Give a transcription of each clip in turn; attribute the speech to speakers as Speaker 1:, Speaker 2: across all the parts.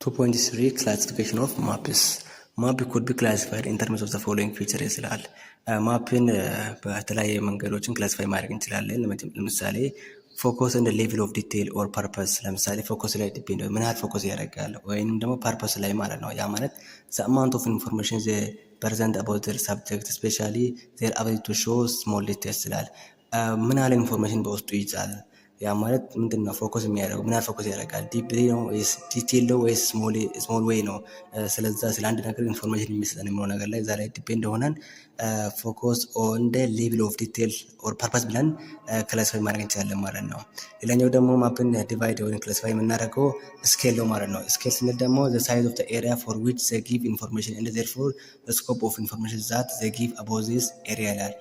Speaker 1: 2.3 Classification of maps. Map could be classified in terms of the following features ይላል። ማፕን በተለያየ መንገዶችን ክላሲፋይ ማድረግ እንችላለን። ለምሳሌ ፎከስ እንደ ሌቭል ኦፍ ዲቴል ኦር ፐርፐስ። ለምሳሌ ፎከስ ላይ ዲፔንድ ምን ያህል ፎከስ ያደርጋል፣ ወይም ደግሞ ፐርፐስ ላይ ማለት ነው። ያ ማለት the amount of information they present about their subject especially their ability to show small details ይላል። ምን ያህል ኢንፎርሜሽን በውስጡ ይይዛል። ያ ማለት ምንድን ነው? ፎከስ የሚያደርገው ምን ያህል ፎከስ ያደርጋል? ዲፕሊ ነው ወይስ ዲቴል ነው ወይስ ስሞል ዌይ ነው? ስለዛ ስለ አንድ ነገር ኢንፎርሜሽን የሚሰጠን የሚሆነው ነገር ላይ እዛ ላይ ዲፔንድ ሆነን ፎከስ ኦን ደ ሌቭል ኦፍ ዲቴል ኦር ፐርፐስ ብለን ክላሲፋይ ማድረግ እንችላለን ማለት ነው። ሌላኛው ደግሞ ማፕን ዲቫይድ ወይም ክላሲፋይ የምናደርገው ስኬል ነው ማለት ነው። ስኬል ስንል ደግሞ ዘ ሳይዝ ኦፍ ዘ ኤሪያ ፎር ዊች ዘ ጊቭ ኢንፎርሜሽን ኤንድ ዜርፎር ዘ ስኮፕ ኦፍ ኢንፎርሜሽን ዛት ዘ ጊቭ አባውት ዚስ ኤሪያ ይላል።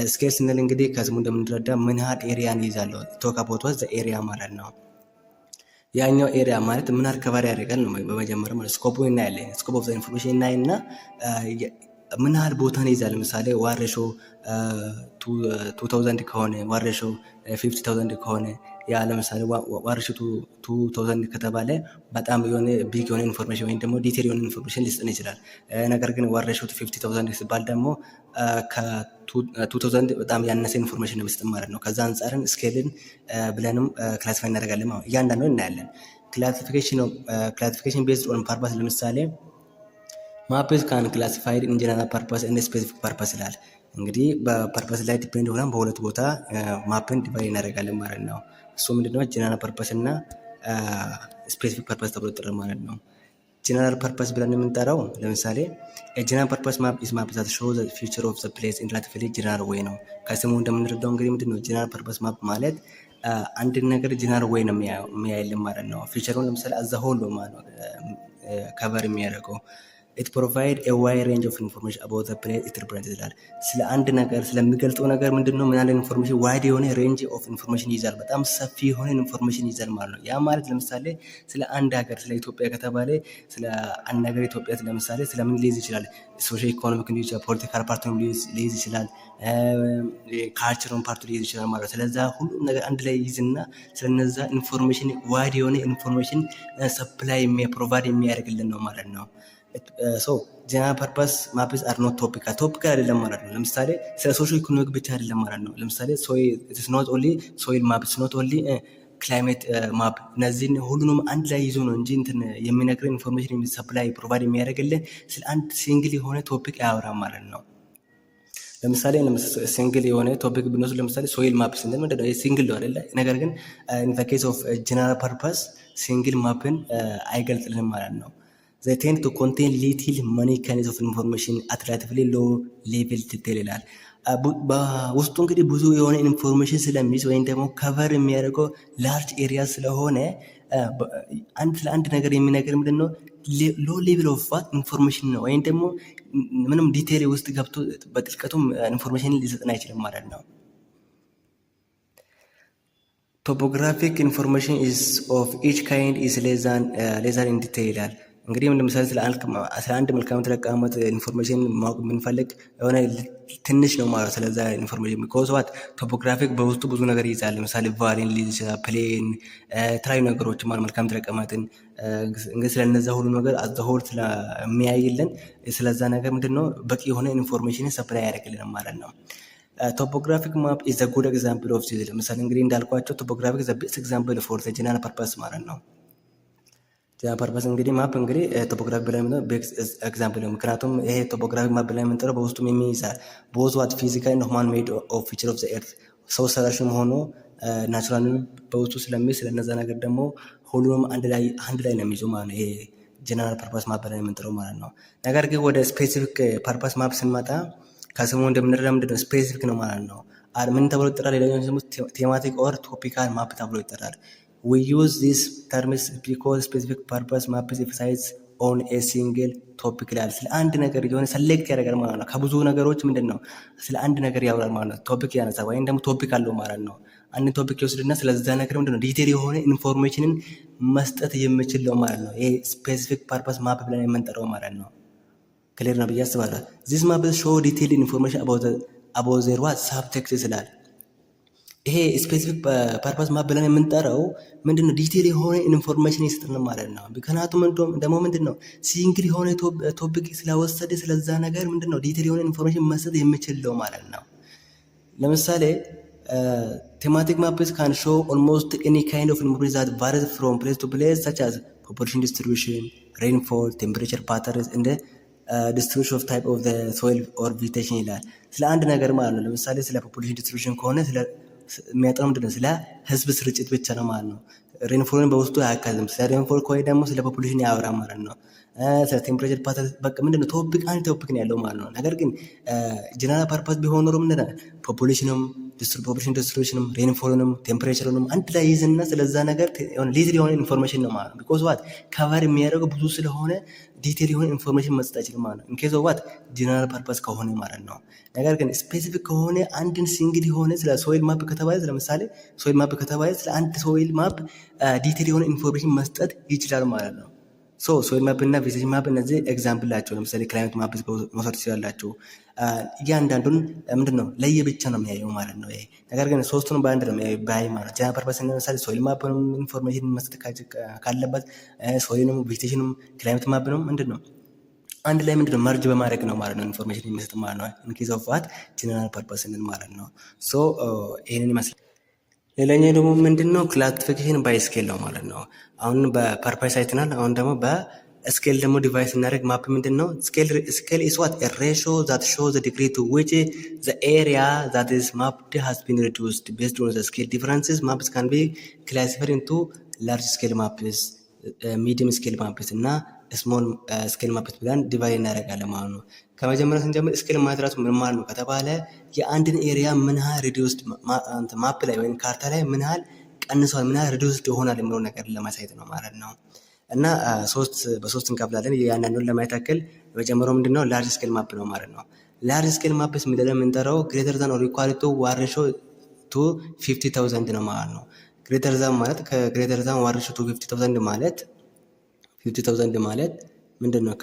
Speaker 1: ስኬል ስንል እንግዲህ ከስሙ እንደምንረዳ ምን ያህል ኤሪያን ይዛለው ቶክ አባውት ዋት ዘ ኤሪያ ማለት ነው። ያኛው ኤሪያ ማለት ምን ያህል ከቨር ያደርጋል ነው። በመጀመሪያ ማለት ስኮፑ እናያለን። ስኮፕ ኦፍ ዘ ኢንፎርሜሽን እናይና ምን ያህል ቦታን ይዛል። ለምሳሌ ዋሬሾ 2000 ከሆነ ዋሬሾ 50000 ከሆነ ያ ለምሳሌ ዋሬሾ 2000 ከተባለ በጣም የሆነ ቢግ የሆነ ኢንፎርሜሽን ወይም ደግሞ ዲቴል የሆነ ኢንፎርሜሽን ሊሰጠን ይችላል። ነገር ግን ዋሬሾ 50000 ሲባል ደግሞ ከ2000 በጣም ያነሰ ኢንፎርሜሽን ነው የሚሰጠን ማለት ነው። ከዛ አንጻርን ስኬልን ብለንም ክላሲፋይ እናደርጋለን ማለት እያንዳንዱ እናያለን። ክላሲፊኬሽን ቤዝድ ኦን ፐርፐስ ለምሳሌ ማፕስ ካን ክላሲፋይድ ኢን ጀነራል ፐርፐስ ኤንድ ስፔሲፊክ ፐርፐስ ይላል። እንግዲህ በፐርፐስ ላይ ዲፔንድ ሆነን በሁለት ቦታ ማፕን ዲቫይድ እናደርጋለን ማለት ነው። እሱ ምንድነው? ጀነራል ፐርፐስ እና ስፔሲፊክ ፐርፐስ ተብሎ ይጠራል ማለት ነው። ጀነራል ፐርፐስ ብለን የምንጠራው ለምሳሌ ጀነራል ፐርፐስ ማፕ ኢዝ ማፕ ዛት ሾው ዘ ፊውቸር ኦፍ ዘ ፕሌስ ኢን ሪላቲቭሊ ጀነራል ዌይ ነው። ከስሙ እንደምንረዳው እንግዲህ ምንድነው ጀነራል ፐርፐስ ማፕ ማለት አንድን ነገር ጀነራል ዌይ ነው የሚያይልን ማለት ነው። ፊውቸሩን ለምሳሌ አዛ ሆል ማለት ነው ከቨር የሚያደርገው it provide a wide range of information about the place it represents ይላል። ስለ አንድ ነገር ስለሚገልጸው ነገር ምንድነው ምን ያለ ኢንፎርሜሽን ዋይድ የሆነ ሬንጅ ኦፍ ኢንፎርሜሽን ይዛል። በጣም ሰፊ የሆነ ኢንፎርሜሽን ይዛል ማለት ነው። ያ ማለት ለምሳሌ ስለ አንድ ሀገር ስለ ኢትዮጵያ ከተባለ ስለ አንድ ሀገር ኢትዮጵያ ለምሳሌ ስለምን ሊይዝ ይችላል? ሶሻል ኢኮኖሚክ ሊይዝ ይችላል፣ ፖለቲካል ፓርቲውን ሊይዝ ይችላል፣ ካልቸራል ፓርቱ ሊይዝ ይችላል ማለት ነው። ስለዛ ሁሉም ነገር አንድ ላይ ይዝና ስለነዛ ኢንፎርሜሽን ዋይድ የሆነ ኢንፎርሜሽን ሰፕላይ ፕሮቫይድ የሚያደርግልን ነው ማለት ነው። ጀነራል ፐርፐስ ማፕስ አር ኖት ቶፒካል አይደለም ማለት ነው። ለምሳሌ ስለ ሶሻል ኢኮኖሚክ ብቻ አይደለም ማለት ነው። ለምሳሌ ኢትስ ኖት ኦንሊ ሶይል ማፕ ኢትስ ኖት ኦንሊ ክላይሜት ማፕ። እነዚህን ሁሉንም አንድ ላይ ይዞ ነው እንጂ እንትን የሚነግረን ኢንፎርሜሽን ሰፕላይ ፕሮቫይድ የሚያደርግልን ስለ አንድ ሲንግል የሆነ ቶፒክ አያወራም ማለት ነው። ለምሳሌ ሲንግል የሆነ ቶፒክ ብንወስድ ለምሳሌ ሶይል ማፕ ስንል ምንድነው? ሲንግል ነው አይደለ? ነገር ግን ኢን ዘ ኬስ ኦፍ ጀነራል ፐርፐስ ሲንግል ማፕን አይገልጽልንም ማለት ነው። they tend to contain little many kinds of information at relatively low level detail ይላል። በውስጡ እንግዲህ ብዙ የሆነ ኢንፎርሜሽን ስለሚይዝ ወይም ደግሞ ከቨር የሚያደርገው ላርጅ ኤሪያ ስለሆነ ለአንድ ነገር የሚነገር ምንድን ነው? ሎ ሌቭል ኦፍ ኢንፎርሜሽን ነው። ወይም ደግሞ ምንም ዲቴል ውስጥ ገብቶ በጥልቀቱም ኢንፎርሜሽን ሊሰጥን አይችልም ማለት ነው። ቶፖግራፊክ ኢንፎርሜሽን is of each kind is lesser in detail ይላል። እንግዲህ ለምሳሌ ስለ አንድ መልክዓ ምድር አቀማመጥ ኢንፎርሜሽን ማወቅ የምንፈልግ የሆነ ትንሽ ነው ማለት ስለዛ ኢንፎርሜሽን ቢኮዝ ቶፖግራፊክ በውስጡ ብዙ ነገር ይይዛል። ለምሳሌ ቫሊን ሊይዝ ይችላል፣ ፕሌን፣ የተለያዩ ነገሮች ማለት መልክዓ ምድር አቀማመጥን እንግዲህ ስለነዛ ሁሉ ነገር አዘሆል ስለሚያይልን ስለዛ ነገር ምንድነው በቂ የሆነ ኢንፎርሜሽን ሰፕላይ ያደርግልን ማለት ነው። ቶፖግራፊክ ማፕ ኢዝ a good example of this። ለምሳሌ እንግዲህ እንዳልኳቸው ቶፖግራፊክ is a best example for the general purpose ማለት ነው። ጀነራል ፐርፐስ እንግዲህ ማፕ እንግዲህ ቶፖግራፊ ብለን ነው ቤክስ ኤግዛምፕል ነው። ምክንያቱም ይሄ ቶፖግራፊ ማፕ ብለን የምንጠራው በውስጡም የሚይዛል ቦዝ ዋት ፊዚካል ኤንድ ሁማን ሜድ ኦፍ ፊቸር ኦፍ ዘ ኤርት ሰው ሰራሽም ሆኖ ናቹራል በውስጡ ስለሚይዝ ስለነዛ ነገር ደግሞ ሁሉንም አንድ ላይ ነው የሚይዘው ማለት ነው። ይሄ ጀነራል ፐርፐስ ማፕ ብለን የምንጠራው ማለት ነው። ነገር ግን ወደ ስፔሲፊክ ፐርፐስ ማፕ ስንመጣ ከስሙ እንደምንረዳ ምንድነው ስፔሲፊክ ነው ማለት ነው። ምን ተብሎ ይጠራል? ሌላኛው ስሙ ቴማቲክ ኦር ቶፒካል ማፕ ተብሎ ይጠራል። We use these terms because specific purpose maps emphasize on a single topic ይላል። ስለ አንድ ነገር የሆነ ሰሌክት ያደርጋል ማለት ነው። ከብዙ ነገሮች ምንድነው ስለ አንድ ነገር ያወራል ማለት ነው። ቶፒክ ያነሳ ወይም ደግሞ ቶፒክ አለው ማለት ነው። አንድ ቶፒክ ይወስድና ስለዛ ነገር ምንድነው ዲቴል የሆነ ኢንፎርሜሽንን መስጠት የሚችል ነው ማለት ነው። ይሄ ስፔሲፊክ ፐርፐስ ማፕ ብለን የምንጠራው ማለት ነው። ክሊር ነው ብዬ አስባለሁ። this map show detailed information about their what subtext ይላል። ይሄ ስፔሲፊክ ፐርፐስ ማፕ ብለን የምንጠራው ምንድነው ዲቴል የሆነ ኢንፎርሜሽን ይሰጥን ማለት ነው። ምክንያቱም ደግሞ ምንድነው ሲንግል የሆነ ቶፒክ ስለወሰደ ስለዛ ነገር ምንድነው ዲቴል የሆነ ኢንፎርሜሽን መስጠት የሚችለው ማለት ነው። ለምሳሌ ቴማቲክ ማፕስ ካን ሾው ኦልሞስት ኤኒ ካይንድ ኦፍ ኢንፎርሜሽን ዛት ቫሪስ ፍሮም ፕሌስ ቱ ፕሌስ ሰች አዝ ፖፑሌሽን ዲስትሪቢዩሽን፣ ሬንፎል፣ ቴምፕሬቸር ፓተርንስ እንደ ዲስትሪቢዩሽን ኦፍ ታይፕ ኦፍ ዘ ሶይል ኦር ቬጂቴሽን ይላል። ስለ አንድ ነገር ማለት ነው። ለምሳሌ ስለ ፖፑሌሽን ዲስትሪቢዩሽን ከሆነ የሚያጠናው ምንድነው ስለ ህዝብ ስርጭት ብቻ ነው ማለት ነው። ሬንፎልን በውስጡ አያካትትም። ስለ ሬንፎል ከሆነ ደግሞ ስለ ፖፑሌሽን ያወራ ማለት ነው። ስለ ቴምፕሬቸር ፓተርን በቃ ምንድነው ቶፒክ አንድ ቶፒክ ነው ያለው ማለት ነው። ነገር ግን ጀነራል ፐርፐስ ቢሆን ኖሮ ምንድነው ፖፑሌሽንም ፖፑሌሽን ዲስትሪቢዩሽንም ሬንፎልንም ቴምፕሬቸርንም አንድ ላይ ይዝና ስለዛ ነገር ሊትል የሆነ ኢንፎርሜሽን ነው ማለት ነው። ቢኮዝ ዋት ከቨር የሚያደርገው ብዙ ስለሆነ ዲቴል የሆነ ኢንፎርሜሽን መስጠት አይችልም ማለት ነው። ኢንኬዝ ኦፍ ዋት ጀነራል ፐርፐስ ከሆነ ማለት ነው። ነገር ግን ስፔሲፊክ ከሆነ አንድን ሲንግል የሆነ ስለ ሶይል ማፕ ከተባለ ለምሳሌ ሶይል ማፕ ከተባለ ስለ አንድ ሶይል ማፕ ዲቴል የሆነ ኢንፎርሜሽን መስጠት ይችላል ማለት ነው። ሶይል ማፕ እና ቬጂቴሽን ማፕ እነዚህ ኤግዛምፕል ናቸው። ለምሳሌ ክላይሜት ማፕ መውሰድ ትችላላችሁ። እያንዳንዱን ምንድን ነው ለየብቻ ነው የሚያየው ማለት ነው። ይሄ ነገር ግን ሶስቱንም በአንድ ነው ባይ ማለት ጀነራል ፐርፐስ ለምሳሌ ሶይል ማፕንም ኢንፎርሜሽን መስጠት ካለበት ሶይልንም ቬጂቴሽንም ክላይሜት ማፕንም ምንድን ነው አንድ ላይ ምንድን ነው መርጅ በማድረግ ነው ማለት ነው ኢንፎርሜሽን የሚሰጥ ማለት ነው። ኢንኬዝ ኦፍ ዋት ጀነራል ፐርፐስ ማለት ነው። ይህንን ይመስላል። ሌላኛው ደግሞ ምንድነው ክላሲፊኬሽን ባይ ስኬል ነው ማለት ነው። አሁን በፐርፐስ አይተናል። አሁን ደግሞ በስኬል ደግሞ ዲቫይስ እናደርግ ማፕ ምንድነው ስኬል ኢስ ዋት ሬሾ ዛት ሾው ዘ ዲግሪ ቱ ዊች ዘ ኤሪያ ዛት ኢዝ ማፕድ ሃዝ ቢን ሪዱስድ ቤዝድ ኦን ዘ ስኬል ዲፈረንስስ ማፕስ ካን ቢ ክላሲፋይድ ኢንቱ ላርጅ ስኬል ማፕስ፣ ሚዲየም ስኬል ማፕስ እና ስሞል ስኬል ማፕስ ብለን ዲቫይድ እናደርጋለን ማለት ነው። ከመጀመሪያ ስንጀምር ስኬል ማለት ራሱ ምን ማለት ነው ከተባለ የአንድን ኤሪያ ምን ያህል ሪዲዩስድ ማፕ ላይ ወይም ካርታ ላይ ምን ያህል ቀንሷል፣ ምን ያህል ሪዲዩስድ ይሆናል የሚለውን ነገር ለማሳየት ነው ማለት ነው። እና በሶስት እንከፍላለን። ያንዳንዱን ለማየት ያክል የመጀመሪያው ምንድነው ላርጅ ስኬል ማፕ ነው ማለት ነው። ላርጅ ስኬል ማፕስ ምንድነው የምንጠራው ግሬተር ዛን ኦር ኢኳል ቱ ዋን ሬሾ ቱ 50,000 ነው ማለት ነው። ግሬተር ዛን ማለት ከግሬተር ዛን ዋን ሬሾ ቱ 50,000 ማለት 50,000 ማለት ምንድን ነው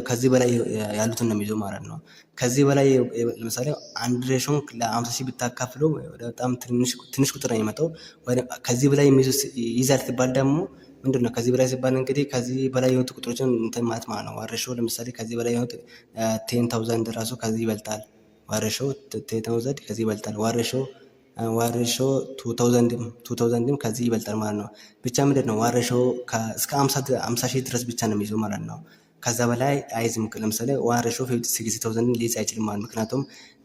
Speaker 1: ከዚህ በላይ ያሉትን ነው የሚይዘው ማለት ነው። ከዚህ በላይ ለምሳሌ አንድ ሬሾን ለ50,000 ብታካፍለው በጣም ትንሽ ቁጥር ነው የሚመጣው። ከዚህ በላይ ይይዛል ሲባል ደግሞ ምንድን ነው ከዚህ በላይ ሲባል እንግዲህ ከዚህ በላይ የሆኑት ቁጥሮችን እንትን ማለት ነው። ዋሬሾ ለምሳሌ ከዚህ በላይ የሆኑት 10,000 ራሱ ከዚህ ይበልጣል። ዋሬሾ 10,000 ከዚህ ይበልጣል። ዋሬሾ 2000 ከዚህ ይበልጣል ማለት ነው። ብቻ ምንድን ነው ዋሬሾ እስከ 50,000 ድረስ ብቻ ነው የሚይዘው ማለት ነው። ከዛ በላይ አይዝም። ለምሳሌ ዋሬሾ 60,000 ሊይዝ አይችልም ማለት ምክንያቱም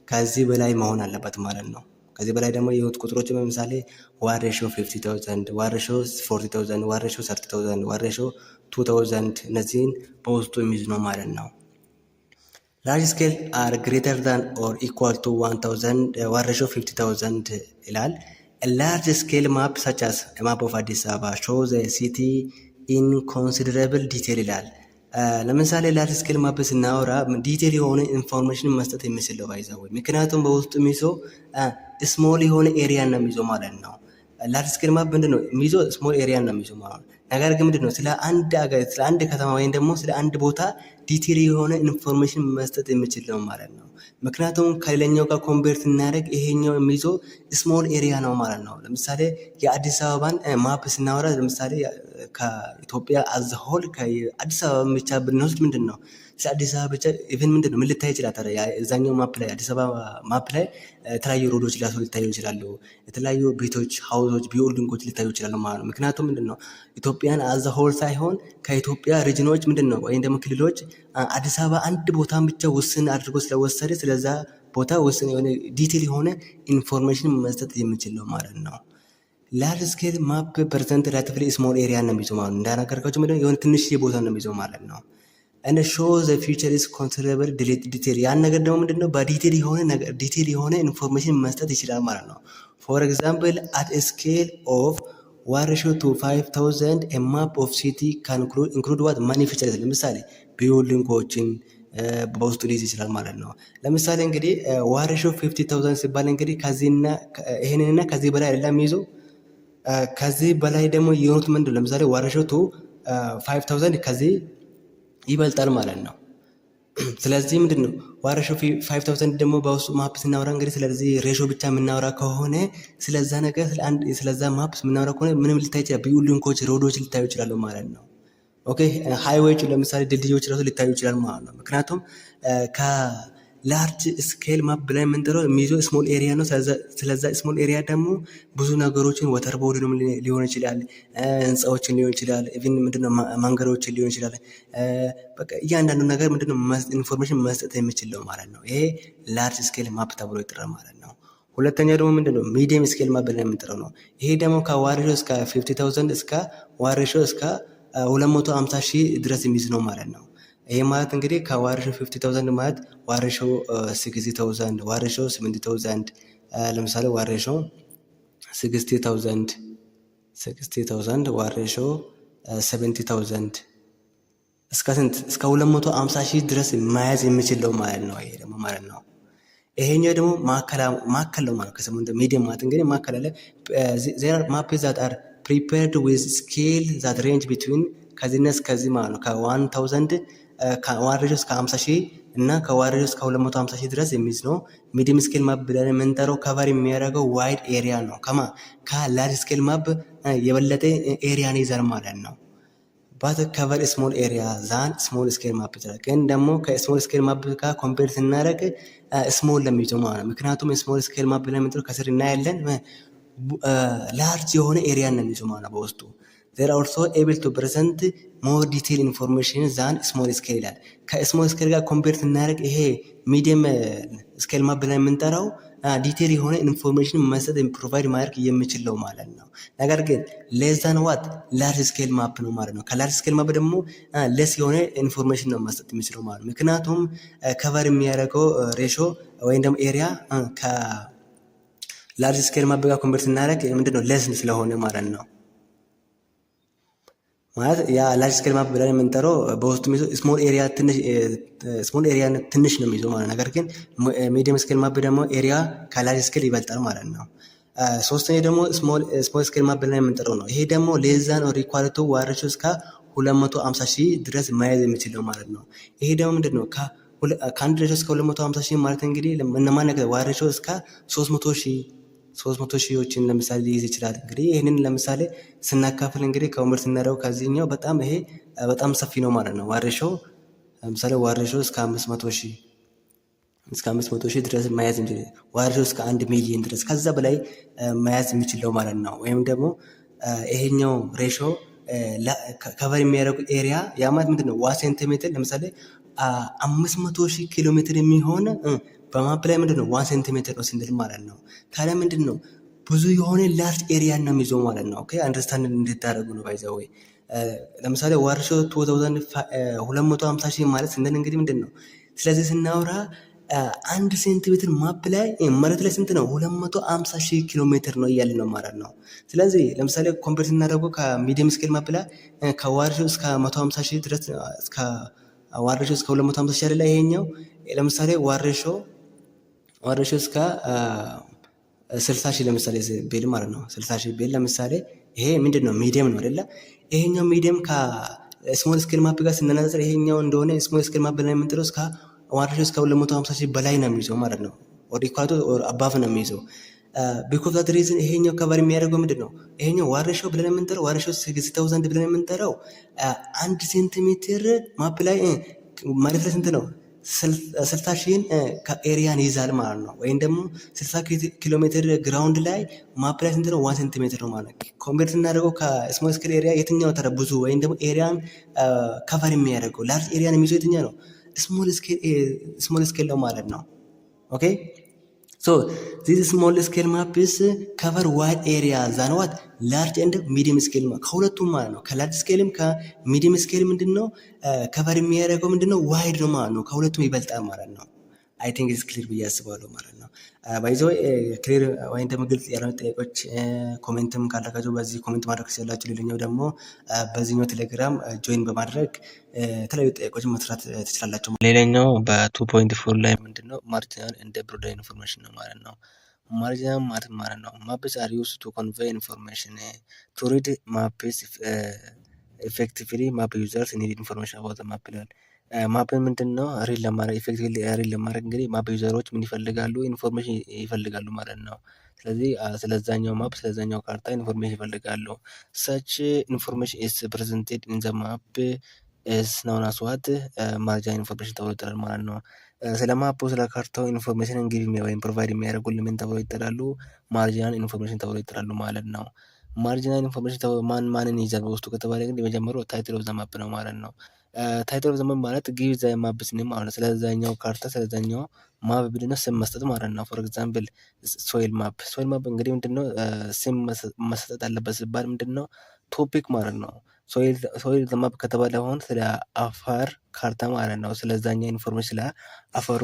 Speaker 1: ከዚህ በላይ መሆን አለበት ማለት ነው። ከዚህ በላይ ደግሞ የህይወት ቁጥሮች ለምሳሌ ዋሬሾ 50,000፣ ዋሬሾ 40,000፣ ዋሬሾ 30,000፣ ዋሬሾ 2,000 እነዚህን በውስጡ የሚይዝ ነው ማለት ነው። ላርጅ ስኬል አር ግሬተር ዛን ኦር ኢኳል ቱ 1,000 ዋሬሾ 50,000 ይላል። ላርጅ ስኬል ማፕ ሰች አስ ማፕ ኦፍ አዲስ አበባ ሾው ዘ ሲቲ ኢን ኮንሲደረብል ዲቴል ይላል። ለምሳሌ ላርጅ ስኬል ማፕ ስናወራ ዲቴል የሆነ ኢንፎርሜሽን መስጠት የሚችለው ባይዘው ምክንያቱም በውስጡ የሚይዘው ስሞል የሆነ ኤሪያ ነው የሚይዘው ማለት ነው። ላርጅ ስኬል ማፕ ምንድነው የሚይዘው ስሞል ኤሪያ ነው የሚይዘው ማለት ነው። ነገር ግን ምንድነው ስለ አንድ ሀገር ስለ አንድ ከተማ ወይም ደግሞ ስለ አንድ ቦታ ዲቴል የሆነ ኢንፎርሜሽን መስጠት የሚችል ነው ማለት ነው። ምክንያቱም ከሌላኛው ጋር ኮምፔር ስናደርግ ይሄኛው የሚይዘው ስሞል ኤሪያ ነው ማለት ነው። ለምሳሌ የአዲስ አበባን ማፕ ስናወራ ለምሳሌ ከኢትዮጵያ አዝ ሆል ከአዲስ አበባ ብቻ ብንወስድ ምንድን ነው ስለ አዲስ አበባ ብቻ ኢቨን ምንድን ነው ምን ልታይ ይችላል ታዲያ እዛኛው ማፕ ላይ አዲስ አበባ ማፕ ላይ የተለያዩ ሮዶች ሊታዩ ይችላሉ። የተለያዩ ቤቶች፣ ሀውሶች፣ ቢውልዲንጎች ሊታዩ ይችላሉ ማለት ነው። ምክንያቱም ምንድን ነው ኢትዮጵያን አዝ ሆል ሳይሆን ከኢትዮጵያ ሪጅኖች ምንድን ነው ወይም ደግሞ ክልሎች አዲስ አበባ አንድ ቦታን ብቻ ውስን አድርጎ ስለወሰደ ስለዛ ቦታ ውስን የሆነ ዲቴል የሆነ ኢንፎርሜሽን መስጠት የሚችል ነው ማለት ነው። ላርጅ ስኬል ማፕ ፐርሰንት ሪላቲቭሊ ስሞል ኤሪያ ነው የሚይዘው ማለት ነው። እንዳናገርካቸው ምንድን ነው የሆነ ትንሽ ቦታ ነው የሚይዘው ማለት ነው። and show the future is considerable detail ያን ነገር ደግሞ ምንድነው በዲቴል የሆነ ኢንፎርሜሽን መስጠት ይችላል ማለት ነው። for example at a scale of 1 to 5,000 a map of city can include what many features ለምሳሌ ቢውልዲንጎችን በውስጡ ሊይዝ ይችላል ማለት ነው። ለምሳሌ እንግዲህ 1 50,000 ሲባል እንግዲህ ከዚህና ይሄንንና ከዚህ በላይ አይደለም ይዞ ከዚህ በላይ ደግሞ የሆኑት ምንድነው ለምሳሌ 1 to 5,000 ከዚህ ይበልጣል ማለት ነው። ስለዚህ ምንድን ነው ዋሬሾ 5000 ደግሞ በውስጡ ማፕ ስናወራ እንግዲህ ስለዚህ ሬሾ ብቻ የምናወራ ከሆነ ስለዛ ነገር ስለዛ ማፕ የምናወራ ከሆነ ምንም ሊታይ ይችላል። ቢውልዲንጎች፣ ሮዶች ሊታዩ ይችላሉ ማለት ነው። ኦኬ ሃይዌዎች ለምሳሌ ድልድዮች ራሱ ሊታዩ ይችላሉ ማለት ነው። ምክንያቱም ከላርጅ ስኬል ማፕ ብለን የምንጠራው የሚይዘው ስሞል ኤሪያ ነው። ስለዛ ስሞል ኤሪያ ደግሞ ብዙ ነገሮችን ወተር ቦዲንም ሊሆን ይችላል፣ ህንፃዎችን ሊሆን ይችላል፣ ኢቭን ምንድነው መንገዶችን ሊሆን ይችላል። በቃ እያንዳንዱ ነገር ምንድነው ኢንፎርሜሽን መስጠት የሚችለው ማለት ነው። ይሄ ላርጅ ስኬል ማፕ ተብሎ ይጠራል ማለት ነው። ሁለተኛ ደግሞ ምንድነው ሚዲየም ስኬል ማፕ ብለን የምንጠራው ነው። ይሄ ደግሞ ከዋሬሾ እስከ 50000 እስከ ዋሬሾ እስከ 250,000 ድረስ የሚይዝ ነው ማለት ነው። ይሄ ማለት እንግዲህ ከዋሬሾ 50000 ማለት ዋሬሾ 60000 ዋሬሾ 8000 ለምሳሌ ዋሬሾ 60000 ዋሬሾ 70000 እስከ ስንት እስከ 250,000 ድረስ መያዝ የሚችለው ማለት ነው። ይሄ ደግሞ ማለት ነው። ይሄኛው ደግሞ ማዕከል ነው ማለት ከሰሙ ሚዲየም ማለት እንግዲህ ማዕከል አለ። ዜር ማፕስ ዛት አር prepared with scale that range between ከዚህና እስከዚህ ማለት ነው ከ1000 ከዋሬሾ እስከ 50,000 እና ከዋሬሾ እስከ 250,000 ድረስ የሚይዝ ነው። ሚዲየም ስኬል ማፕ ብለን የምንጠራው ከቨር የሚያደርገው ዋይድ ኤሪያ ነው። ከላርጅ ስኬል ማፕ የበለጠ ኤሪያን ይዛል ማለት ነው። ባት ከቨር ስሞል ኤሪያ ዛን ስሞል ስኬል ማፕ ይችላል። ግን ደግሞ ከስሞል ስኬል ማፕ ጋር ኮምፔር ስናደርግ ስሞል ለሚይዘው ማለት ነው። ምክንያቱም ስሞል ስኬል ማፕ ብለን የምንጠራው ከስር እናያለን ላርጅ የሆነ ኤሪያ ነው የሚይዘው ማለት ነው በውስጡ። ዜር አር ኦልሶ ኤብል ቱ ፕሬዘንት ሞር ዲቴል ኢንፎርሜሽን ዛን ስሞል ስኬል ይላል። ከስሞል ስኬል ጋር ኮምፔር ስናደርግ ይሄ ሚዲየም ስኬል ማፕ ብለን የምንጠራው ዲቴል የሆነ ኢንፎርሜሽን መስጠት ፕሮቫይድ ማድረግ የሚችለው ማለት ነው። ነገር ግን ሌስ ዛን ዋት ላርጅ ስኬል ማፕ ነው ማለት ነው። ከላርጅ ስኬል ማፕ ደግሞ ሌስ የሆነ ኢንፎርሜሽን ነው መስጠት የሚችለው ማለት ነው። ምክንያቱም ከቨር የሚያደርገው ሬሾ ወይም ደግሞ ኤሪያ ላርጅ ስኬል ማፕ ጋር ኮምፔር ስናደርግ ምንድነው ሌስ ስለሆነ ማለት ነው። ማለት ያ ላርጅ ስኬል ማፕ ብለን የምንጠራው በውስጡ የሚይዘው ስሞል ኤሪያ ትንሽ ነው የሚይዘው ማለት ነገር ግን ሚዲየም ስኬል ማፕ ደግሞ ኤሪያ ከላርጅ ስኬል ይበልጣል ማለት ነው። ሶስተኛ ደግሞ ስሞል ስኬል ማፕ ብለን የምንጠራው ነው። ይሄ ደግሞ ሌስ ዛን ኦር ኢኳል ቱ ዋሬሾ እስከ 250,000 ድረስ መያዝ የሚችለው ማለት ነው። ይሄ ደግሞ ምንድነው ከአንድ ሬሾ እስከ 250,000 ማለት እንግዲህ እነማን ነገር ዋሬሾ እስከ 300,000ዎችን ለምሳሌ ሊይዝ ይችላል። እንግዲህ ይህንን ለምሳሌ ስናካፍል እንግዲህ ከወንበር ስናደርገው ከዚህኛው በጣም ይሄ በጣም ሰፊ ነው ማለት ነው። ዋሬሾ ለምሳሌ ዋሬሾ እስከ 500,000 ድረስ መያዝ የሚችል ዋሬሾ እስከ 1 ሚሊዮን ድረስ ከዛ በላይ መያዝ የሚችለው ማለት ነው። ወይም ደግሞ ይሄኛው ሬሾ ከቨር የሚያደርጉ ኤሪያ ያ ማለት ምንድነው 1 ሴንቲሜትር ለምሳሌ 500,000 ኪሎ ሜትር የሚሆን በማፕ ላይ ምንድነው 1 ሴንቲሜትር ነው ስንል ማለት ነው። ታዲያ ምንድነው ብዙ የሆነ ላርጅ ኤሪያ ነው የሚይዘው ማለት ነው። ኦኬ አንደርስታንድ እንድታደርጉ ነው ባይ ዘ ወይ። ለምሳሌ ዋሬሾ 250,000 ማለት ስንል እንግዲህ ምንድነው ስለዚህ ስናወራ 1 ሴንቲሜትር ማፕ ላይ መሬት ላይ ስንት ነው 250,000 ኪሎ ሜትር ነው እያለ ነው ማለት ነው። ስለዚህ ለምሳሌ ኮምፔር ስናደርገው ከሚዲየም ስኬል ማፕ ላይ ከዋሬሾ እስከ 150,000 ድረስ እስከ ዋሬሾ እስከ 250,000 አይደለ ይሄኛው ለምሳሌ ዋሬሾ እስከ 60,000 ለምሳሌ ቤል ማለት ነው። 60,000 ቤል ለምሳሌ ይሄ ምንድነው ሚዲየም ነው አይደለ? ይሄኛው ሚዲየም ከስሞል ስኬል ማፕ ጋር ስናነጻጽር ይሄኛው እንደሆነ ስሞል ስኬል ማፕ ላይ የምንጠራው እስከ ዋሬሾ እስከ 250,000 በላይ ነው የሚይዘው ማለት ነው። ኦር ኢኳል ቱ ኦር አባቭ ነው የሚይዘው። ቢኮዝ ዛት ሪዝን ይሄኛው ከቨር የሚያደርገው ምንድነው ይሄኛው ዋሬሾ ብለን የምንጠራው ዋሬሾ 6,000 ብለን የምንጠራው 1 ሴንቲሜትር ማፕ ላይ መሬት ላይ ስንት ነው 60,000 ከኤሪያን ይዛል ማለት ነው። ወይም ደግሞ 60 ኪሎ ሜትር ግራውንድ ላይ ማፕ ላይ ስንት ነው 1 ሴንቲሜትር ነው ማለት ነው። ኮምፔር ስናደርገው ከስሞል ስኬል ኤሪያ የትኛው ብዙ ወይም ደግሞ ኤሪያን ከቨር የሚያደርገው ላርጅ ኤሪያን የሚይዘው የትኛው ነው ስሞል ስኬል ነው ማለት ነው። ኦኬ ሶ ዚስ ስሞል ስኬል ማፕስ ከቨር ዋይድ ኤሪያ ዛን ዋት ላርጅ ኤንድ ሚዲየም ስኬል ከሁለቱም ማለት ነው። ከላርጅ ስኬልም ከሚዲየም ስኬል ምንድነው ከቨር የሚያደርገው ምንድነው ዋይድ ነው ማለት ነው። ከሁለቱም ይበልጣል ማለት ነው። አይ ቲንክ ኢትስ ክሊር ብዬ አስባለሁ ማለት ነው። ባይ ዘ ወይ ክሊር ወይም ደግሞ ግልጽ ያልሆኑ ጥያቄዎች ኮሜንትም ካላችሁ በዚህ ኮሜንት ማድረግ ትችላላችሁ። ሌላኛው ደግሞ በዚህኛው ቴሌግራም ጆይን በማድረግ የተለያዩ ጥያቄዎችን መስራት ትችላላችሁ። ሌላኛው በ2.4 ላይ ምንድነው ማርጂናል እንደ ብሮድ ኢንፎርሜሽን ነው ማለት ነው። ማርጂናል ማለት ነው ማፕስ አር ዩዝድ ቱ ኮንቬይ ኢንፎርሜሽን ቱ ሪድ ማፕስ ኢፌክቲቭሊ ማፕ ዩዘርስ ኒድ ኢንፎርሜሽን አባውት ማፕ ይላል። ማፕን ምንድነው ሪል ለማድረግ ኢፌክቲቭሊ ሪል ለማድረግ እንግዲህ ማፕ ዩዘሮች ምን ይፈልጋሉ? ኢንፎርሜሽን ይፈልጋሉ ማለት ነው። ስለዚህ ስለዛኛው ማፕ ስለዛኛው ካርታ ኢንፎርሜሽን ይፈልጋሉ። ሰች ኢንፎርሜሽን ኢዝ ፕሬዘንትድ ኢን ዘ ማፕ ኢዝ ናውን አስ ዋት ማርጂናል ኢንፎርሜሽን ተብሎ ይጠራል ማለት ነው። ስለ ማፑ ስለ ካርታው ኢንፎርሜሽን እንግዲህ ወይም ፕሮቫይድ የሚያደርጉልን ምን ተብሎ ይጠራሉ? ማርጂናል ኢንፎርሜሽን ተብሎ ይጠራሉ ማለት ነው። ማርጂናል ኢንፎርሜሽን ማን ማንን ይይዛል በውስጡ ከተባለ ግን የመጀመሪያው ታይትል ኦፍ ዘ ማፕ ነው ማለት ነው። ታይትል ኦፍ ዘ ማፕ ማለት ጊቭ ዘ ማፕስ ኔም ማለት ነው። ስለዛኛው ካርታ ስለዛኛው ማፕ ምንድነው ስም መስጠት ማለት ነው። ፎር ኤግዛምፕል ሶይል ማፕ እንግዲህ ምንድነው ስም መሰጠት አለበት ሲባል ምንድነው ቶፒክ ማለት ነው። ሶይል ማፕ ከተባለ አሁን ስለ አፋር ካርታ ማለት ነው። ስለዛኛው ኢንፎርሜሽን ስለ አፈሩ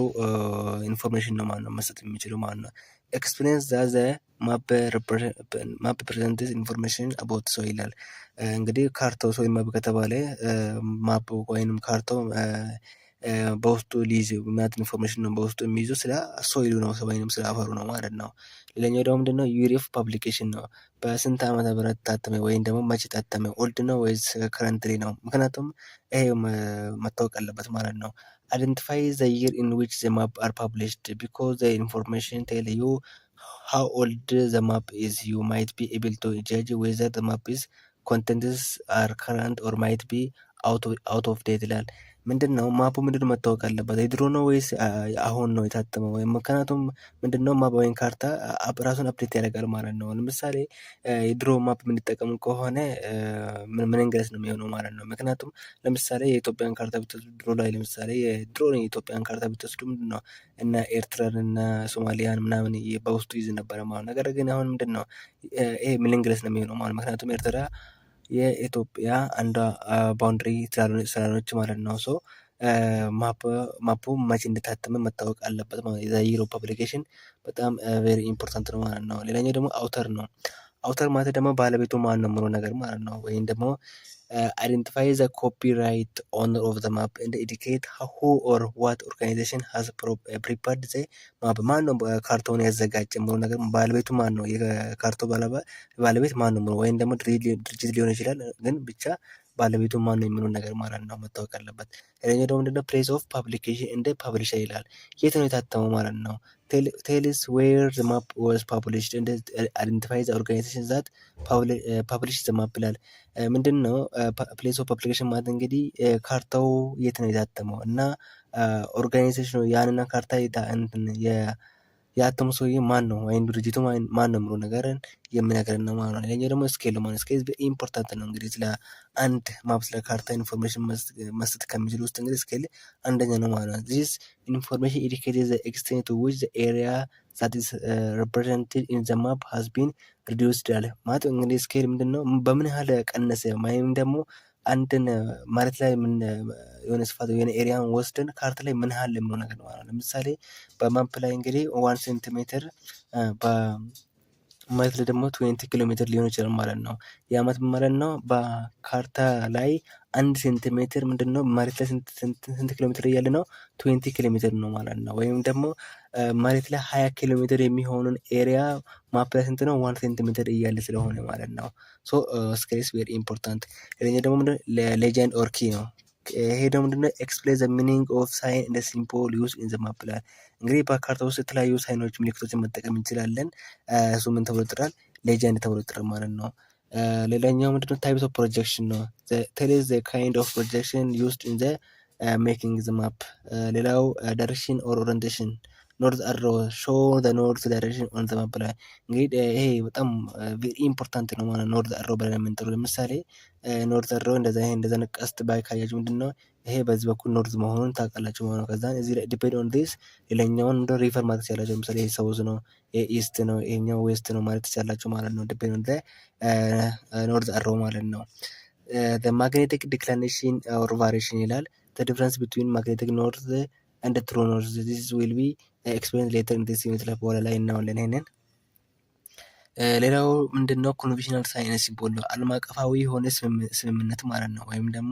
Speaker 1: ኢንፎርሜሽን ነው ማለት ነው መስጠት የሚችለው ማለት ነው። ኤክስፒሪየንስ ዛዘ ማፕ ፕሬዘንትስ ኢንፎርሜሽን አባውት ሶይል ይላል። እንግዲህ ካርታው ሶይል ማፕ ከተባለ ማፕ ወይንም ካርታው በውስጡ ሊይዝ የሚያት ኢንፎርሜሽን ነው በውስጡ የሚይዘው ስለ ሶይሉ ነው ወይንም ስለ አፈሩ ነው ማለት ነው። ሌላኛው ደግሞ ምንድነው ዩር ኦፍ ፐብሊኬሽን ነው። በስንት ዓመተ ምህረት ታተመ ወይም ደግሞ መቼ ታተመ? ኦልድ ነው ወይስ ከረንትሊ ነው? ምክንያቱም ይሄ መታወቅ አለበት ማለት ነው። አይደንቲፋይ ዘ ይር ኢን ዊች ዘ ማፕ አር ፐብሊሽድ ቢኮዝ ዘ ኢንፎርሜሽን ቴል ዩ ሃው ኦልድ ዘ ማፕ ኢዝ ዩ ማይት ቢ ኤብል ቱ ጀጅ ዌዘር ዘ ማፕ ኢዝ ኮንተንትስ አር ከረንት ኦር ማይት ቢ አውት ኦፍ ዴት ይላል። ምንድነው ማፑ ምንድነው መታወቅ አለበት የድሮ ነው ወይስ አሁን ነው የታተመው? ወይም ምክንያቱም ምንድነው ማፕ ወይም ካርታ ራሱን አፕዴት ያደርጋል ማለት ነው። ለምሳሌ የድሮ ማፕ የምንጠቀም ከሆነ ምንንገስ ነው የሚሆነው ማለት ነው። ምክንያቱም ለምሳሌ የኢትዮጵያን ካርታ ብትወስዱ ድሮ ላይ ለምሳሌ የድሮ የኢትዮጵያን ካርታ ብትወስዱ ምንድነው እነ ኤርትራን እና ሶማሊያን ምናምን በውስጡ ይዝ ነበረ ማለት ነው። ነገር ግን አሁን ምንድነው ይሄ ምልንግለስ ነው የሚሆነው ማለት ነው። ምክንያቱም ኤርትራ የኢትዮጵያ አንዷ ባውንድሪ ስላልሆነች ማለት ነው። ሶ ማፑ መቼ እንደታተመ መታወቅ አለበት ማለት ነው። ዘ ይር ኦፍ ፐብሊኬሽን በጣም ቬሪ ኢምፖርታንት ነው ማለት ነው። ሌላኛው ደግሞ አውተር ነው። አውተር ማለት ደግሞ ባለቤቱ ማን ነው የሚለው ነገር ማለት ነው። ወይም ደግሞ አይደንቲፋይ ዘ ኮፒራይት ኦነር ኦፍ ዘ ማፕ ኤንድ ኢንዲኬት ሁ ኦር ዋት ኦርጋናይዜሽን ሃዝ ፕሪፐርድ ዘ ማፕ ማን ነው ካርታውን ያዘጋጀ የሚለው ነገር ባለቤቱ ማን ነው? የካርታው ባለቤት ማን ነው? ወይም ደግሞ ድርጅት ሊሆን ይችላል። ግን ብቻ ባለቤቱ ማን ነው የሚለውን ነገር ማለት ነው መታወቅ አለበት። ሌላኛው ደግሞ ምንድነው ፕሌስ ኦፍ ፐብሊኬሽን እንደ ፐብሊሸር ይላል። የት ነው የታተመው ማለት ነው። ቴልስ ዌር ዘ ማፕ ዋዝ ፐብሊሽድ እንደ አይደንቲፋይ ዘ ኦርጋናይዜሽን ዛት ፐብሊሽ ዘ ማፕ ይላል። ምንድነው ፕሌስ ኦፍ ፐብሊኬሽን ማለት እንግዲህ ካርታው የት ነው የታተመው እና ኦርጋናይዜሽኑ ያንና ካርታ ያተሙ ሰውዬ ማን ነው ወይም ድርጅቱ ማን ነው የሚለው ነገርን የሚነግረን ነው ማለት ነው። ሌላኛው ደግሞ ስኬል ነው ማለት ነው። ስኬል ኢምፖርታንት ነው እንግዲህ ስለ አንድ ማፕ ስለ ካርታ ኢንፎርሜሽን መስጠት ከሚችል ውስጥ እንግዲህ ስኬል አንደኛ ነው ማለት ነው። ዚስ ኢንፎርሜሽን ኢንዲኬትስ ዘ ኤክስቴንት ቱ ዊች ዘ ኤሪያ ዛት ኢዝ ሪፕሬዘንትድ ኢን ዘ ማፕ ሃዝ ቢን ሪዲዩስድ አለ ማለት እንግዲህ ስኬል ምንድነው በምን ያህል ቀነሰ ወይም ደግሞ አንድን መሬት ላይ የሆነ ስፋት የሆነ ኤሪያን ወስደን ካርታ ላይ ምን ያህል የሚለው ነገር ነው ማለት ነው። ለምሳሌ በማፕ ላይ እንግዲህ 1 ሴንቲሜትር በመሬት ላይ ደግሞ 20 ኪሎ ሜትር ሊሆን ይችላል ማለት ነው። ያ ማለት ምን ማለት ነው? በካርታ ላይ 1 ሴንቲሜትር ምንድነው መሬት ላይ ስንት ኪሎ ሜትር እያለ ነው? 20 ኪሎ ሜትር ነው ማለት ነው። ወይም ደግሞ መሬት ላይ 20 ኪሎ ሜትር የሚሆኑን ኤሪያ ማፕ ላይ ስንት ነው? 1 ሴንቲሜትር እያለ ስለሆነ ማለት ነው። ሶ ስኬል ኢዝ ቬሪ ኢምፖርታንት። ሌላኛው ደግሞ ምንድነው ሌጀንድ ኦር ኪ ነው። ይሄ ደግሞ ምንድነው ኤክስፕሌን ዘ ሚኒንግ ኦፍ ሳይን እንደ ሲምቦል ዩዝ ኢን ዘ ማፕ ይላል። እንግዲህ በካርታ ውስጥ የተለያዩ ሳይኖች ምልክቶችን መጠቀም እንችላለን። እሱ ምን ተብሎ ይጠራል? ሌጀንድ ተብሎ ይጠራል ማለት ነው። ሌላኛው ምንድነው ታይፕስ ኦፍ ፕሮጀክሽን ነው። ቴልስ ዘ ካይንድ ኦፍ ፕሮጀክሽን ዩዝድ ኢን ዘ ሜኪንግ ዘ ማፕ። ሌላው ዳይሬክሽን ኦር ኦሪንቴሽን ኖርዝ አሮ ሾው ዘ ኖርዝ ዳይሬክሽን ኦን ዘ ማፕ ላይ እንግዲህ ይሄ በጣም ቬሪ ኢምፖርታንት ነው ማለት ኖርዝ አሮ ብለን የምንጠራው። ለምሳሌ ኖርዝ አሮ እንደዛ ቀስት ባይ ካያችሁ ምንድነው ይሄ በዚህ በኩል ኖርዝ መሆኑን ታውቃላችሁ ማለት ነው። ከዛ እዚህ ላይ ዲፔንድ ኦን ዲስ ሌላኛውን እንደ ሪፈር ማለት ትችላላችሁ። ለምሳሌ ይሄ ሳውዝ ነው፣ ይሄ ኢስት ነው፣ ይሄኛው ዌስት ነው ማለት ትችላላችሁ ማለት ነው። ዲፔንድ ኦን ኖርዝ አሮ ማለት ነው። ማግኔቲክ ዲክላይኔሽን ኦር ቫሪዬሽን ይላል። ዘ ዲፍረንስ ቢትዊን ማግኔቲክ ኖርዝ ኤንድ ትሩ ኖርዝ ዚስ ዊል ቢ ኤክስፕሌን ሌተር ኢን ዲስ ዩኒት ላይ በኋላ ላይ እናያለን ይሄንን። ሌላው ምንድነው ኮንቬንሽናል ሳይንስ ሲምቦል ነው። ዓለም አቀፋዊ የሆነ ስምምነት ማለት ነው። ወይም ደግሞ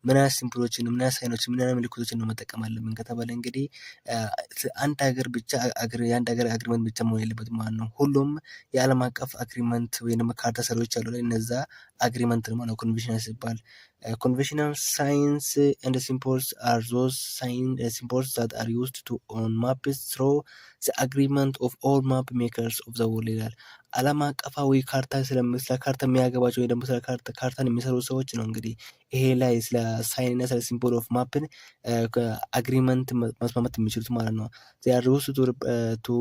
Speaker 1: ምን አይነት ሲምቦሎችን ምን አይነት ሳይኖችን ምን አይነት ምልክቶችን ነው መጠቀም አለብን ከተባለ እንግዲህ አንድ ሀገር ብቻ የአንድ ሀገር አግሪመንት ብቻ መሆን የለበትም ማለት ነው። ሁሉም የዓለም አቀፍ አግሪመንት ወይም ደግሞ ካርታ ሰሪዎች አሉ ላይ እነዛ አግሪመንት ነው ማለት ነው ኮንቬንሽናል ሲባል። ኮንቬንሽናል ሳይንስ ኤንድ ሲምቦልስ አር ዞዝ ሲምቦልስ ዛት አር ዩዝድ ቱ ኦን ማፕስ ትሮ ዘ አግሪመንት ኦፍ ኦል ማፕ ሜከርስ ኦፍ ዘ ወርልድ ይላል። ዓለም አቀፋዊ ካርታ ስለ ካርታ የሚያገባቸው ወይ ደግሞ ስለ ካርታን የሚሰሩ ሰዎች ነው እንግዲህ ይሄ ላይ ስለ ሳይን እና ስለ ሲምቦል ኦፍ ማፕን አግሪመንት መስማማት የሚችሉት ማለት ነው። they are used to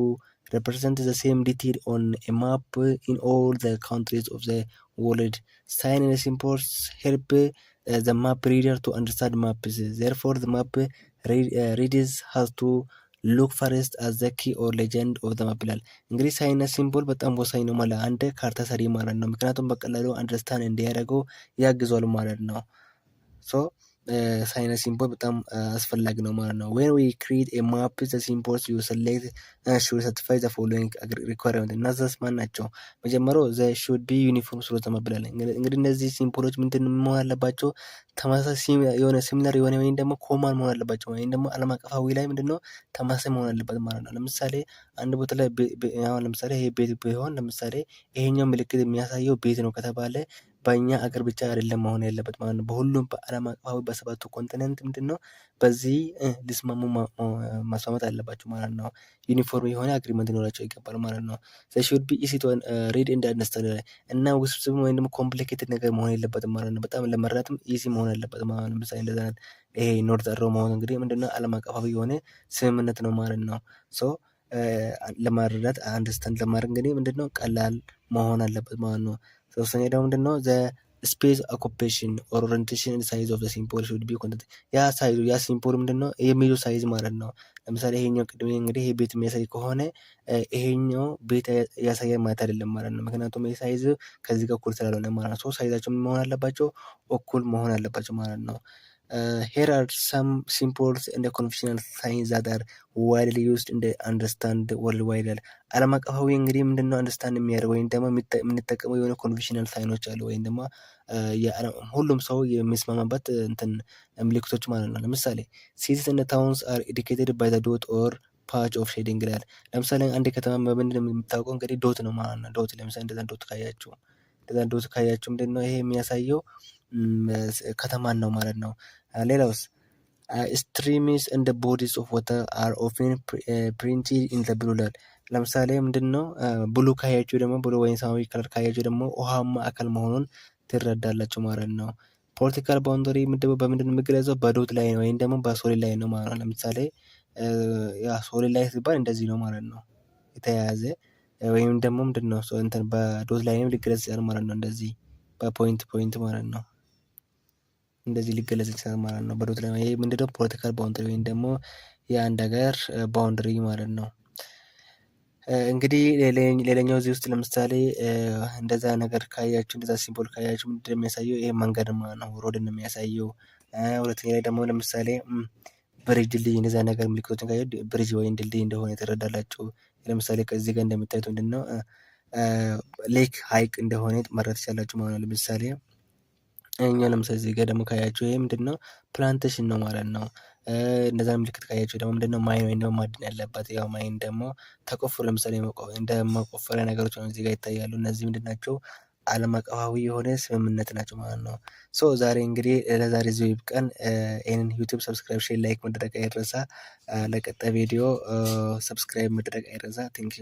Speaker 1: represent the same detail on a map in all the countries of the world. Sign and symbols help the map reader to understand maps. Therefore, the map readers has to ሉክ ፈርስት አት ዘ ኪ ኦር ሌጀንድ ኦፍ ዘ ማፕ ይላል። እንግዲህ ሳይን እና ሲምቦል በጣም ወሳኝ ነው ማለት አንድ ካርታ ሰሪ ማለት ነው። ምክንያቱም በቀላሉ አንደርስታንድ እንዲያደርገው ያግዟል ማለት ነው። ሶ ሳይን እና ሲምቦል በጣም አስፈላጊ ነው ማለት ነው። ዌን ዊ ክሪኤት ኤ ማፕ ዘ ሲምቦልስ ዩ ሰሌክት ሹድ ሳቲስፋይ ዘ ፎሎዊንግ ሪኳየርመንት። እነዛስ ማን ናቸው? መጀመሪያው ዘ ሹድ ቢ ዩኒፎርም ስሎ ተመብላለን። እንግዲህ እነዚህ ሲምቦሎች ምንድን መሆን አለባቸው? ተመሳሳይ የሆነ ሲሚላር የሆነ ወይም ደግሞ ኮማን መሆን አለባቸው ወይም ደግሞ ዓለም አቀፋዊ ላይ ምንድነው ተመሳሳይ መሆን አለበት ማለት ነው። ለምሳሌ አንድ ቦታ ላይ አሁን ለምሳሌ ይሄ ቤት ቢሆን ለምሳሌ ይሄኛው ምልክት የሚያሳየው ቤት ነው ከተባለ በእኛ አገር ብቻ አይደለም መሆን ያለበት ማለት ነው። በሁሉም በዓለም አቀፋዊ በሰባቱ ኮንቲኔንት ምንድነው በዚህ ሊስማሙ መስማማት አለባቸው ማለት ነው። ዩኒፎርም የሆነ አግሪመንት ሊኖራቸው ይገባል ማለት ነው። ዘ ሹድ ቢ ኢዚ ቱ ሪድ ኤንድ አንደርስታንድ እና ውስብስብ ወይም ደግሞ ኮምፕሊኬትድ ነገር መሆን የለበትም ማለት ነው። በጣም ለመረዳትም ኢዚ መሆን አለበት ማለት ነው። ለምሳሌ እንደዛ ይሄ ኖርዝ አሮ መሆን እንግዲህ ምንድነው ዓለም አቀፋዊ የሆነ ስምምነት ነው ማለት ነው። ሶ ለማረዳት አንደርስታንድ ለማድረግ እንግዲህ ምንድነው ቀላል መሆን አለበት ማለት ነው። ሶስተኛ ደግሞ ምንድነው ዘ ስፔስ ኦኩፔሽን ኦር ኦሪንቴሽን ሳይዝ ኦፍ ዘ ሲምቦል ሹድ ቢ ኮንተንት ያ ሳይዙ ያ ሲምቦል ምንድነው የሚይዘው ሳይዝ ማለት ነው። ለምሳሌ ይሄኛው ቅድም እንግዲህ ይሄ ቤት የሚያሳይ ከሆነ ይሄኛው ቤት ያሳያል ማለት አይደለም ማለት ነው። ምክንያቱም ይሄ ሳይዝ ከዚህ ጋር እኩል ስላልሆነ ማለት ነው። ሶ ሳይዛቸው ምን መሆን አለባቸው? እኩል መሆን አለባቸው ማለት ነው። here are some symbols in the conventional signs that are widely used in the understand worldwide ይላል። ዓለም አቀፋዊ እንግዲህ ምንድነው አንደርስታንድ የሚያደርገው ወይም ደግሞ የምንጠቀመው የሆነ ኮንቬንሽናል ሳይኖች አሉ ወይም ደግሞ ሁሉም ሰው የሚስማማበት እንትን ምልክቶች ማለት ነው። ለምሳሌ cities and towns are indicated by the dot or patch of shading ይላል። ለምሳሌ አንድ ከተማ በምንድን ነው የምታውቀው? እንግዲህ ዶት ነው ማለት ነው። ዶት ለምሳሌ እንደዛ ዶት ካያችሁ ምንድነው ይሄ የሚያሳየው ከተማን ነው ማለት ነው። ሌላውስ ስትሪምስ እንደ ቦዲስ ኦፍ ዋተር አር ኦፍን ፕሪንትድ ኢን ዘ ብሉ ይላል። ለምሳሌ ምንድነው ብሉ ካያችሁ ደግሞ ብሉ ወይም ሰማያዊ ከለር ካያችሁ ደግሞ ውሃማ አካል መሆኑን ትረዳላችሁ ማለት ነው። ፖለቲካል ባውንደሪ በምንድን ነው የሚገለጸው? በዶት ላይ ነው ወይም ደግሞ በሶሊድ ላይ ነው ማለት ነው። ለምሳሌ ያ ሶሊድ ላይ ሲባል እንደዚህ ነው ማለት ነው የተያያዘ ወይም ደግሞ ምንድነው እንትን በዶት ላይም ሊገለጽ ይችላል ማለት ነው። እንደዚህ በፖይንት ማለት ነው። እንደዚህ ሊገለጽ ይችላል ማለት ነው። በዶት ላይ ይሄ ምንድነው ፖለቲካል ባውንደሪ ወይም ደግሞ የአንድ ሀገር ባውንደሪ ማለት ነው። እንግዲህ ሌላኛው እዚህ ውስጥ ለምሳሌ እንደዛ ነገር ካያችሁ እንደዛ ሲምቦል ካያችሁ ምንድነው የሚያሳየው? ይሄ መንገድ ማለት ነው። ሮድን ነው የሚያሳየው። ሁለተኛ ላይ ደግሞ ለምሳሌ ብሪጅ፣ ድልድይ እንደዛ ነገር ምልክቶችን ካያችሁ ብሪጅ ወይም ድልድይ እንደሆነ ትረዳላችሁ። ለምሳሌ ከዚህ ጋር እንደምታዩት ምንድነው ሌክ ሀይቅ እንደሆነ መረዳት ትችላላችሁ ማለት ነው። ለምሳሌ እኛው ለምሳሌ እዚህ ጋር ደግሞ ካያችሁ ይሄ ምንድነው ፕላንቴሽን ነው ማለት ነው። እነዛ ምልክት ካያችሁ ደግሞ ምንድነው ማይን ወይም ደግሞ ማዕድን ያለበት ያው ማይን ደግሞ ተቆፍሮ ለምሳሌ እንደ መቆፈሪያ ነገሮች ነው እዚህ ጋር ይታያሉ። እነዚህ ምንድን ናቸው? ዓለም አቀፋዊ የሆነ ስምምነት ናቸው ማለት ነው። ሶ ዛሬ እንግዲህ ለዛሬ እዚሁ ይብቃን። ይሄንን ዩቲዩብ ሰብስክራይብ፣ ሼር፣ ላይክ መደረግ አይረሳ። ለቀጣይ ቪዲዮ ሰብስክራይብ መደረግ አይረሳ። ቴንክ ዩ